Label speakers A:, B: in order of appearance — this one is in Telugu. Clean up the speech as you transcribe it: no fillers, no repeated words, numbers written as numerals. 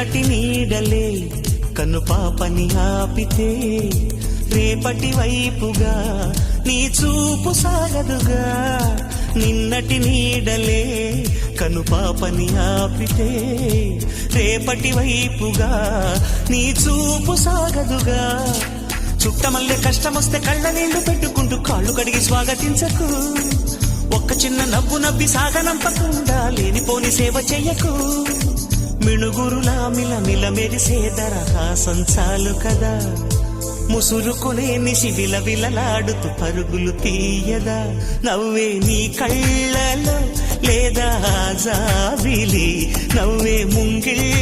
A: నిన్నటి నీడలే కన్ను పాపని ఆపితే రేపటి వైపుగా నీ చూపు సాగదుగా. నిన్నటి నీడలే కను పాపని ఆపితే రేపటి వైపుగా నీ చూపు సాగదుగా. చుట్టమల్లె కష్టమొస్తే కళ్ళ నీళ్లు పెట్టుకుంటూ కాళ్ళు కడిగి స్వాగతించకు. ఒక్క చిన్న నవ్వు నవ్వి సాగనంపకుండా లేనిపోని సేవ చెయ్యకు. మిణుగురులా మిలమిల మెరిసే దరహాసం చాలు కదా. ముసురుకునే నిశి విలవిలలాడుతూ పరుగులు తీయదా. నవ్వే నీ కళ్ళలో లేదా జాబిలి, నవ్వే ముంగిళ్ళ